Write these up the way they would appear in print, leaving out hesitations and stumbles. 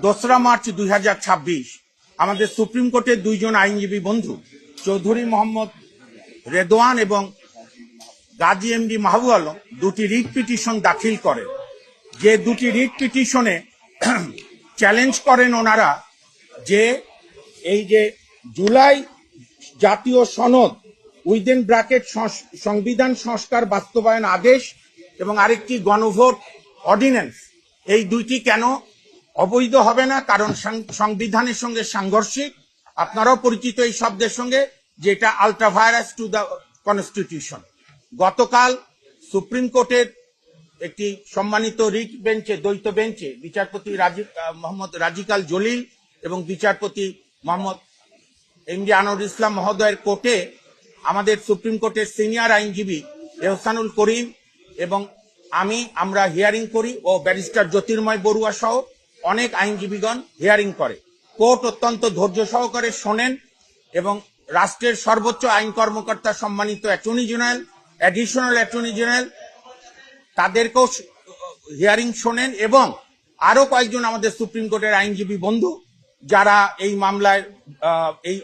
2রা March 2026 আমাদের supreme কোর্টের দুইজন আইনজীবী বন্ধু চৌধুরী মোহাম্মদ রেদওয়ান এবং গাজী এমডি মাহবুব আলম দুটি রিট পিটিশন দাখিল করেন। যে দুটি রিট পিটিশনে চ্যালেঞ্জ করেন ওনারা যে এই যে জুলাই জাতীয় সনদ উইদিন ব্র্যাকেট সংবিধান সংস্কার বাস্তবায়ন আদেশ এবং আরেকটি গণভোট অর্ডিন্যান্স, এই দুইটি কেন অবৈধ হবে না, কারণ সংবিধানের সঙ্গে সাংঘর্ষিক। আপনারাও পরিচিত এই শব্দের সঙ্গে, যেটা আল্ট্রাভাইরাস টু দ্য কনস্টিটিউশন। গতকাল সুপ্রিম কোর্টের একটি সম্মানিত রিট বেঞ্চে, দ্বৈত বেঞ্চে বিচারপতি মোহাম্মদ রাজিকাল জলিল এবং বিচারপতি মোহাম্মদ এমডি আনোয়ার ইসলাম মহোদয়ের কোর্টে আমাদের সুপ্রিম কোর্টের সিনিয়র আইনজীবী এহসানুল করিম এবং আমরা হিয়ারিং করি ও ব্যারিস্টার জ্যোতির্ময় বড়ুয়া সহ অনেক আইনজীবীগণ হিয়ারিং করে। কোর্ট অত্যন্ত ধৈর্য সহকারে শোনেন এবং রাষ্ট্রের সর্বোচ্চ আইন কর্মকর্তা সম্মানিত attorney general, additional attorney general, তাদেরকেও হিয়ারিং শোনেন এবং আরো কয়েকজন আমাদের সুপ্রিম কোর্টের আইনজীবী বন্ধু যারা এই মামলায় এই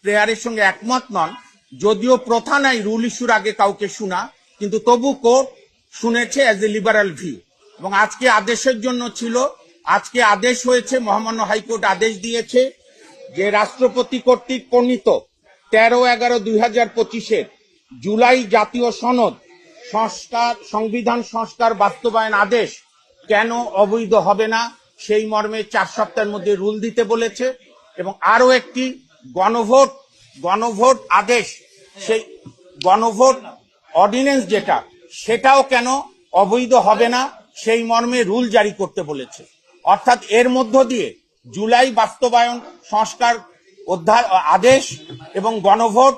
প্রেয়ারের সঙ্গে একমত নন। যদিও প্রথা নাই রুল ইস্যুর আগে কাউকে শোনা, কিন্তু তবু কোর্ট শুনেছে অ্যাজ এ লিবারাল ভিউ। এবং আজকে আদেশের জন্য ছিল, আজকে আদেশ হয়েছে, মহামান্য হাইকোর্ট আদেশ দিয়েছে যে রাষ্ট্রপতি কর্তৃক প্রণীত 13/11/2025 জুলাই জাতীয় সনদ সংবিধান সংস্কার বাস্তবায়ন আদেশ কেন অবৈধ হবে না, সেই মর্মে 4 সপ্তাহের মধ্যে রুল দিতে বলেছে। এবং আরো একটি গণভোট আদেশ, সেই গণভোট অর্ডিন্যান্স যেটা, সেটাও কেন অবৈধ হবে না, সেই মর্মে রুল জারি করতে বলেছে। অর্থাৎ এর মধ্য দিয়ে জুলাই বাস্তবায়ন সংস্কার আদেশ এবং গণভোট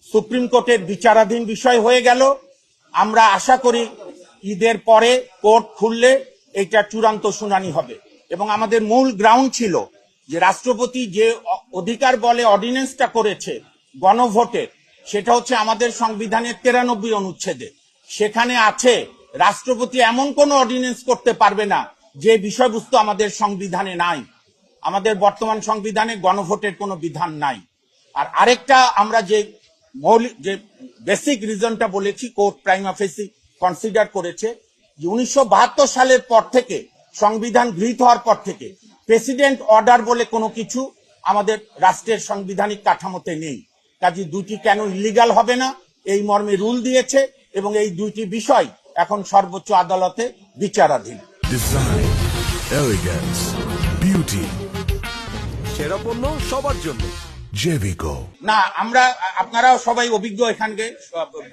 সুপ্রিম কোর্টের বিচারাধীন বিষয় হয়ে গেল। আমরা আশা করি ঈদের পরে কোর্ট খুললে এটা চূড়ান্ত শুনানি হবে। এবং আমাদের মূল গ্রাউন্ড ছিল যে রাষ্ট্রপতি যে অধিকার বলে অর্ডিন্যান্সটা করেছে গণভোটের, সেটা হচ্ছে আমাদের সংবিধানের 93 অনুচ্ছেদে। সেখানে আছে রাষ্ট্রপতি এমন কোন অর্ডিন্যান্স করতে পারবে না যে বিষয়বস্তু আমাদের সংবিধানে নাই। আমাদের বর্তমান সংবিধানে গণভোটের কোনো বিধান নাই। আর আরেকটা আমরা যে বেসিক রিজনটা বলেছি, কোর্ট প্রাইমা ফেসি কনসিডার করেছে যে 1972 সালের পর থেকে, সংবিধান গৃহীত হওয়ার পর থেকে প্রেসিডেন্ট অর্ডার বলে কোনো কিছু আমাদের রাষ্ট্রের সাংবিধানিক কাঠামোতে নেই। কাজে দুটি কেন ইলিগাল হবে না, এই মর্মে রুল দিয়েছে এবং এই দুইটি বিষয় এখন সর্বোচ্চ আদালতে বিচারাধীন। ডিজাইন, এলিগেন্স, বিউটি, সেরা পণ্য সবার জন্য জেভিকো। না, আপনারাও সবাই অভিজ্ঞ, এখানকে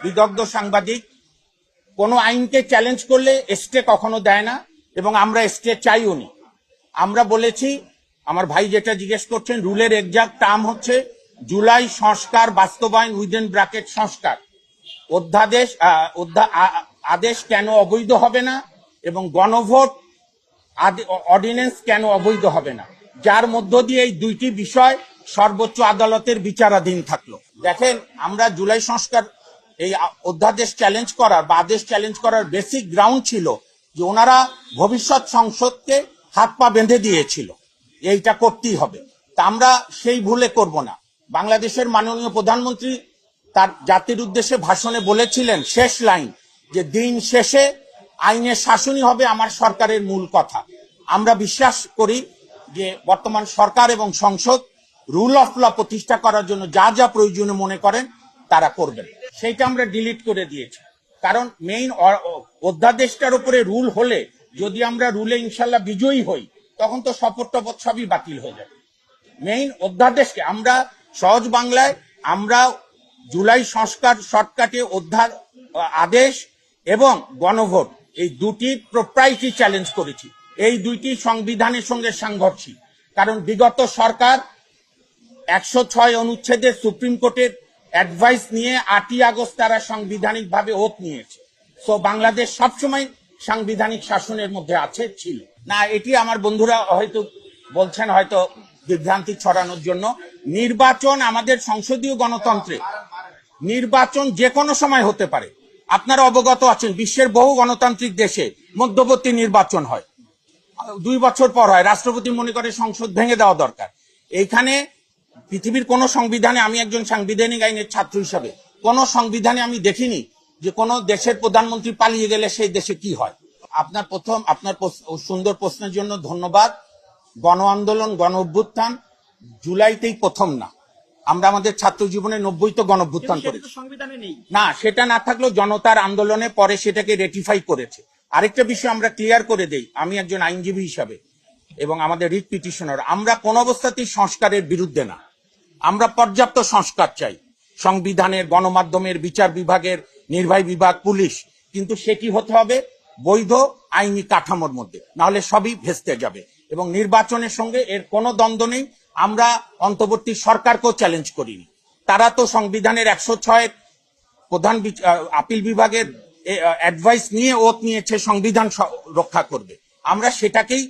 বিদগ্ধ সাংবাদিক। কোনো আইনকে চ্যালেঞ্জ করলে স্টে কখনো দেয় না এবং আমরা স্টে চাইও নি। আমরা বলেছি, আমার ভাই যেটা জিজ্ঞেস করছেন, রুলের এক্সাক্ট টার্ম হচ্ছে জুলাই সংস্কার বাস্তবায়ন উইদিন ব্র্যাকেট সংস্কার আদেশ কেন অবৈধ হবে না এবং গণভোট অর্ডিন্যান্স কেন অবৈধ হবে না, যার মধ্য দিয়ে এই দুইটি বিষয় সর্বোচ্চ আদালতের বিচারাধীন থাকলো। দেখেন, আমরা জুলাই সংস্কার এই অধ্যাদেশ চ্যালেঞ্জ করার বা আদেশ চ্যালেঞ্জ করার বেসিক গ্রাউন্ড ছিল যে ওনারা ভবিষ্যৎ সংসদকে হাত পা বেঁধে দিয়েছিল, এইটা করতেই হবে। তা আমরা সেই ভুলে করব না। বাংলাদেশের মাননীয় প্রধানমন্ত্রী তার জাতির উদ্দেশ্যে ভাষণে বলেছিলেন, শেষ লাইন, যে দিন শেষে আইনের শাসনই হবে আমার সরকারের মূল কথা। আমরা বিশ্বাস করি যে বর্তমান সরকার এবং সংসদ রুল অফ ল প্রতিষ্ঠা করার জন্য যা যা প্রয়োজনীয় মনে করেন তারা করবেন। সেইটা আমরা ডিলিট করে দিয়েছি, কারণ মেইন অধ্যাদেশটার উপরে রুল হলে, যদি আমরা রুলে ইনশাল্লাহ বিজয়ী হই, তখন তো শপথ টপথ সবই বাতিল হয়ে যাবে। মেইন অধ্যাদেশকে আমরা সহজ বাংলায়, আমরা জুলাই সংস্কার শর্টকাটে আদেশ এবং গণভোট, এই দুটি প্রোপ্রাইটি চ্যালেঞ্জ করেছি। এই দুইটি সংবিধানের সঙ্গে সাংঘর্ষিক, কারণ বিগত সরকার 106 অনুচ্ছেদে সুপ্রিম কোর্টের অ্যাডভাইস নিয়ে 8ই আগস্ট তারা সাংবিধানিক ভাবে ওত নিয়েছে। সো বাংলাদেশ সবসময় সাংবিধানিক শাসনের মধ্যে ছিল না। এটি আমার বন্ধুরা হয়তো বলছেন হয়তো বিভ্রান্তি ছড়ানোর জন্য। নির্বাচন আমাদের সংসদীয় গণতন্ত্রে, নির্বাচন যে কোনো সময় হতে পারে। আপনারা অবগত আছেন, বিশ্বের বহু গণতান্ত্রিক দেশে মধ্যবর্তী নির্বাচন হয়। 2 বছর পর হয়, রাষ্ট্রপতি মনে করে সংসদ ভেঙে দেওয়া দরকার। এইখানে পৃথিবীর কোন সংবিধানে, আমি একজন সাংবিধানিক আইনের ছাত্র হিসাবে, কোন সংবিধানে আমি দেখিনি যে কোন দেশের প্রধানমন্ত্রী পালিয়ে গেলে সেই দেশে কি হয়। আপনার সুন্দর প্রশ্নের জন্য ধন্যবাদ। গণ আন্দোলন, গণ অভ্যুত্থান জুলাইতেই প্রথম না, আমরা আমাদের ছাত্র জীবনে 90 গণ অভ্যুত্থান করেছি। সংবিধানে নেই না, সেটা না থাকলেও জনতার আন্দোলনে পরে সেটাকে রেটিফাই করেছে। আরেকটা বিষয় আমরা ক্লিয়ার করে দেই, আমি একজন আইনজীবী হিসাবে এবং আমাদের রিট পিটিশনার, আমরা কোন অবস্থাতেই সংস্কারের বিরুদ্ধে না। আমরা পর্যাপ্ত সংস্কার চাই, সংবিধানের, গণমাধ্যমের, বিচার বিভাগের, নির্বাহী বিভাগ, পুলিশ, কিন্তু সেটি হতে হবে বৈধ আইনি কাঠামোর মধ্যে, নাহলে সবই ভেস্তে যাবে। এবং নির্বাচনের সঙ্গে এর কোনো দ্বন্দ্ব নেই। আমরা অন্তর্বর্তী সরকারকেও চ্যালেঞ্জ করিনি, তারা তো সংবিধানের 106 প্রধান আপিল বিভাগের অ্যাডভাইস নিয়ে ওত নিয়েছে সংবিধান রক্ষা করবে, আমরা সেটাকেই